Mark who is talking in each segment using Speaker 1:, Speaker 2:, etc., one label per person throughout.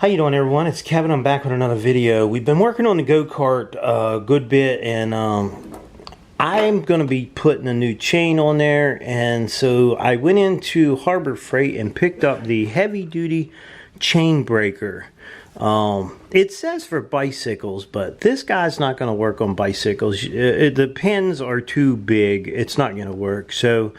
Speaker 1: How you doing, everyone? It's Kevin. I'm back with another video. We've been working on the go-kart a good bit, and I'm going to be putting a new chain on there. And so I went into Harbor Freight and picked up the heavy-duty chain breaker. It says for bicycles, but this guy's not going to work on bicycles. The pins are too big. It's not going to work. So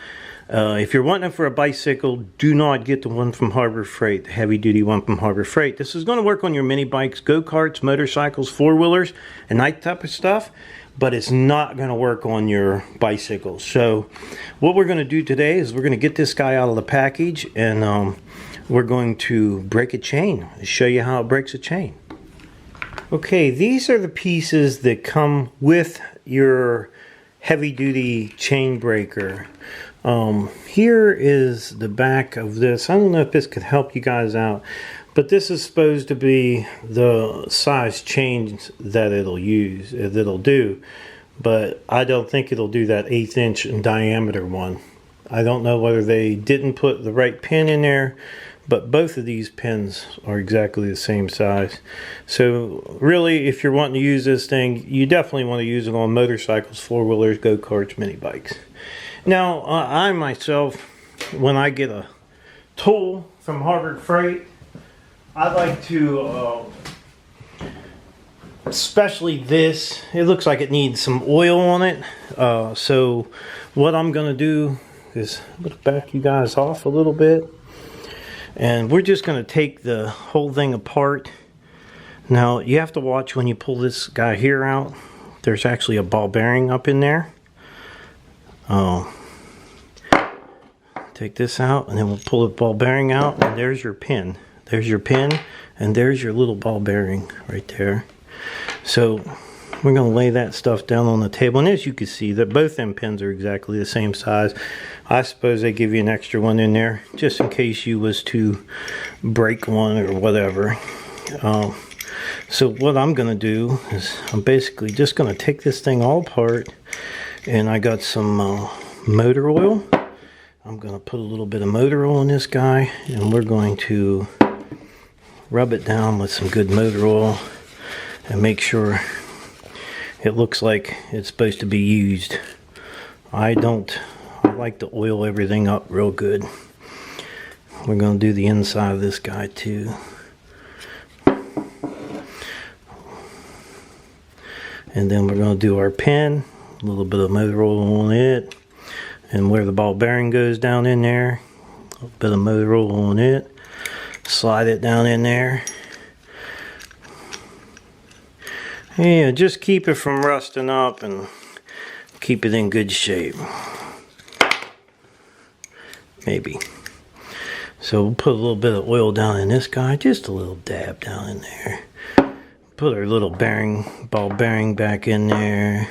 Speaker 1: if you're wanting it for a bicycle, do not get the one from Harbor Freight, the heavy duty one from Harbor Freight. This is going to work on your mini bikes, go-karts, motorcycles, four-wheelers, and that type of stuff, but it's not going to work on your bicycles. So what we're going to do today is we're going to get this guy out of the package, and we're going to break a chain, show you how it breaks a chain. Okay, these are the pieces that come with your heavy-duty chain breaker. Here is the back of this. I don't know if this could help you guys out, but this is supposed to be the size chains that it'll do, but I don't think it'll do that 1/8 inch in diameter one. I don't know whether they didn't put the right pin in there, but both of these pins are exactly the same size. So really, if you're wanting to use this thing, you definitely want to use it on motorcycles, four-wheelers, go-karts, mini bikes. Now, I myself, when I get a tool from Harbor Freight, I like to, especially this, it looks like it needs some oil on it. So what I'm going to do is I'm going to back you guys off a little bit. And we're just going to take the whole thing apart. Now, you have to watch when you pull this guy here out. There's actually a ball bearing up in there. Take this out, and then we'll pull the ball bearing out, and there's your pin. There's your pin, and there's your little ball bearing right there. So we're going to lay that stuff down on the table, and as you can see, that both them pins are exactly the same size. I suppose they give you an extra one in there just in case you was to break one or whatever. So what I'm going to do is I'm basically just going to take this thing all apart, and I got some motor oil. I'm going to put a little bit of motor oil in this guy, and we're going to rub it down with some good motor oil and make sure it looks like it's supposed to be used. I like to oil everything up real good. We're going to do the inside of this guy too. And then we're going to do our pin, a little bit of motor oil on it. And where the ball bearing goes down in there, a little bit of motor oil on it. Slide it down in there. Yeah, just keep it from rusting up and keep it in good shape. Maybe. So we'll put a little bit of oil down in this guy, just a little dab down in there. Put our little ball bearing back in there.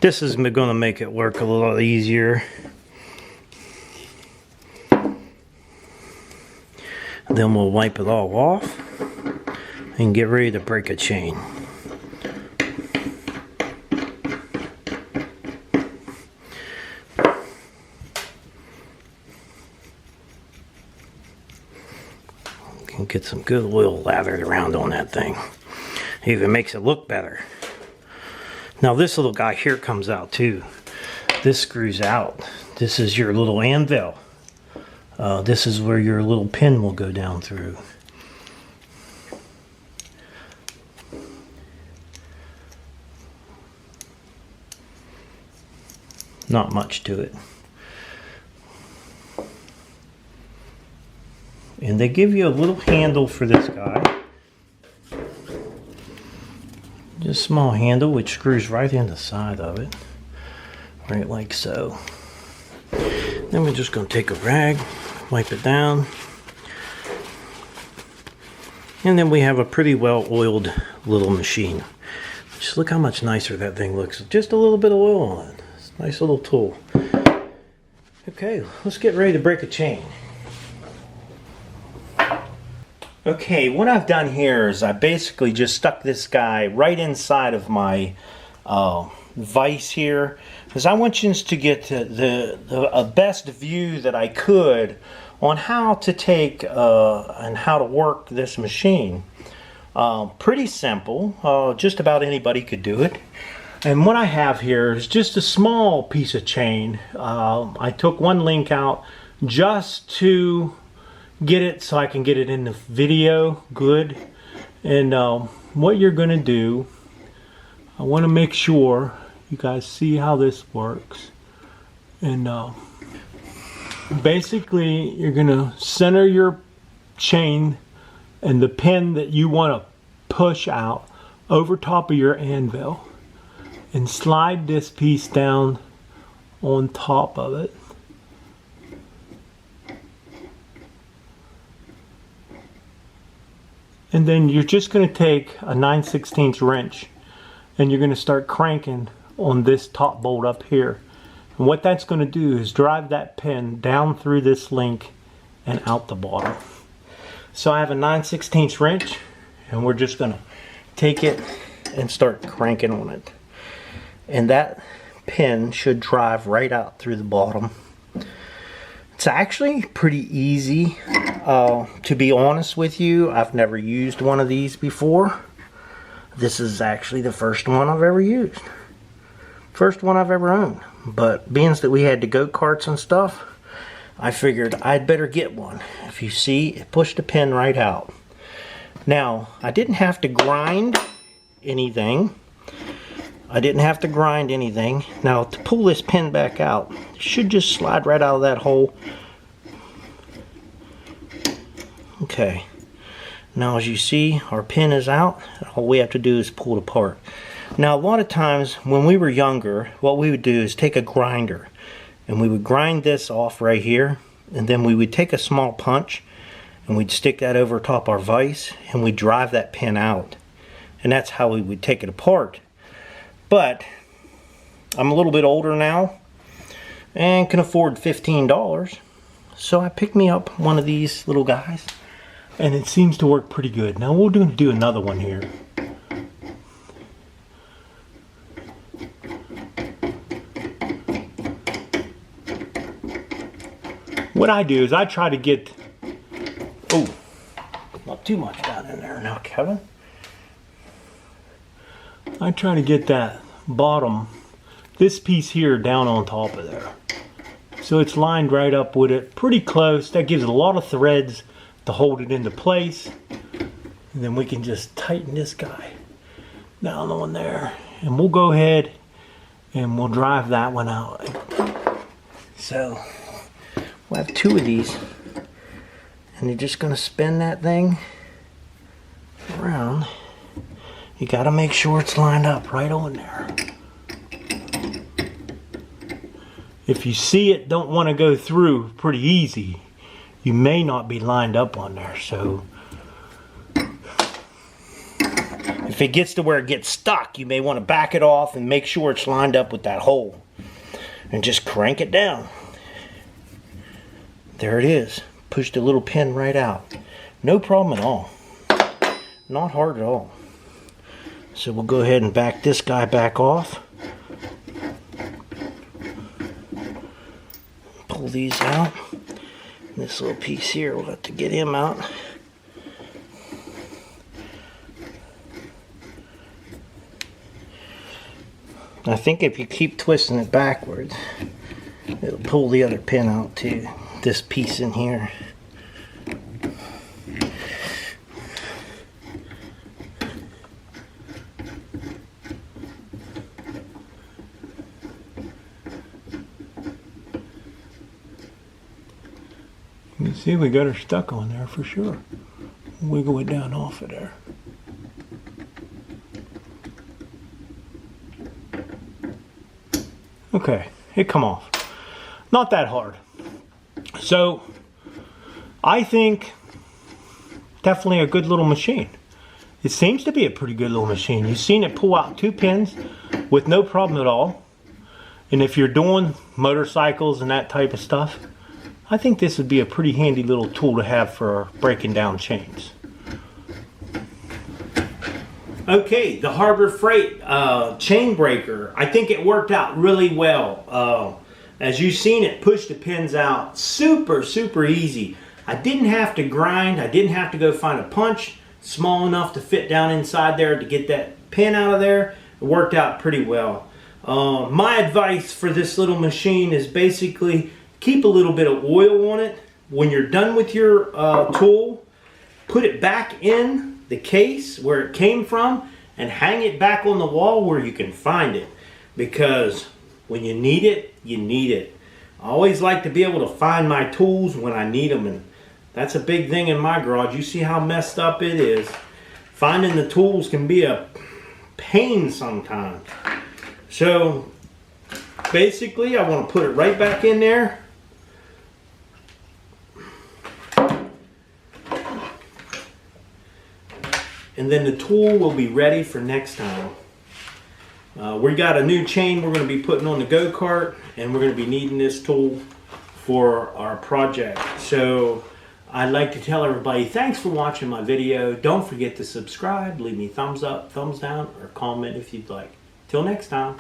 Speaker 1: This is going to make it work a little easier. Then we'll wipe it all off and get ready to break a chain. Can get some good oil lathered around on that thing. Even makes it look better. Now this little guy here comes out too. This screws out. This is your little anvil. This is where your little pin will go down through. Not much to it. And they give you a little handle for this guy. Just a small handle which screws right in the side of it. Right like so. Then we're just going to take a rag, wipe it down. And then we have a pretty well oiled little machine. Just look how much nicer that thing looks. Just a little bit of oil on it. It's a nice little tool. Okay, let's get ready to break a chain. Okay, what I've done here is I basically just stuck this guy right inside of my vise here, because I want you to get the best view that I could on how to take and how to work this machine. Pretty simple, just about anybody could do it. And what I have here is just a small piece of chain. I took one link out just to get it so I can get it in the video good. And what you're going to do, I want to make sure you guys see how this works. And basically you're going to center your chain and the pin that you want to push out over top of your anvil, and slide this piece down on top of it. And then you're just going to take a 9/16 wrench and you're going to start cranking on this top bolt up here. And what that's going to do is drive that pin down through this link and out the bottom. So I have a 9/16 wrench, and we're just going to take it and start cranking on it. And that pin should drive right out through the bottom. It's actually pretty easy. To be honest with you, I've never used one of these before. This is actually the first one I've ever used. First one I've ever owned. But being that we had the go-karts and stuff, I figured I'd better get one. If you see, it pushed the pin right out. Now, I didn't have to grind anything. Now, to pull this pin back out, it should just slide right out of that hole. Okay. Now, as you see, our pin is out. All we have to do is pull it apart. Now, a lot of times when we were younger, what we would do is take a grinder and we would grind this off right here, and then we would take a small punch and we'd stick that over top our vise and we'd drive that pin out. And that's how we would take it apart. But I'm a little bit older now and can afford $15. So I picked me up one of these little guys, and it seems to work pretty good. Now we'll do another one here. What I do is I try to get, oh, not too much down in there now, Kevin. I try to get that bottom, this piece here, down on top of there. So it's lined right up with it, pretty close. That gives it a lot of threads to hold it into place. And then we can just tighten this guy down on there. And we'll go ahead and we'll drive that one out. So we'll have two of these. And you're just going to spin that thing around. You got to make sure it's lined up right on there. If you see it don't want to go through pretty easy, you may not be lined up on there. So if it gets to where it gets stuck, you may want to back it off and make sure it's lined up with that hole. And just crank it down. There it is. Push the little pin right out. No problem at all. Not hard at all. So we'll go ahead and back this guy back off. Pull these out. This little piece here, we'll have to get him out. I think if you keep twisting it backwards, it'll pull the other pin out too. This piece in here. You see, we got her stuck on there for sure. Wiggle it down off of there. Okay, it come off. Not that hard. So, I think definitely a good little machine. It seems to be a pretty good little machine. You've seen it pull out two pins with no problem at all. And if you're doing motorcycles and that type of stuff, I think this would be a pretty handy little tool to have for breaking down chains. Okay, the Harbor Freight chain breaker. I think it worked out really well. As you've seen, it pushed the pins out super easy. I didn't have to grind. I didn't have to go find a punch small enough to fit down inside there to get that pin out of there. It worked out pretty well. My advice for this little machine is basically keep a little bit of oil on it. When you're done with your tool, put it back in the case where it came from and hang it back on the wall where you can find it. Because when you need it, you need it. I always like to be able to find my tools when I need them, and that's a big thing in my garage. You see how messed up it is. Finding the tools can be a pain sometimes. So basically I want to put it right back in there. And then the tool will be ready for next time. We got a new chain we're going to be putting on the go-kart, and we're going to be needing this tool for our project. So I'd like to tell everybody thanks for watching my video. Don't forget to subscribe, leave me thumbs up, thumbs down, or comment if you'd like. Till next time.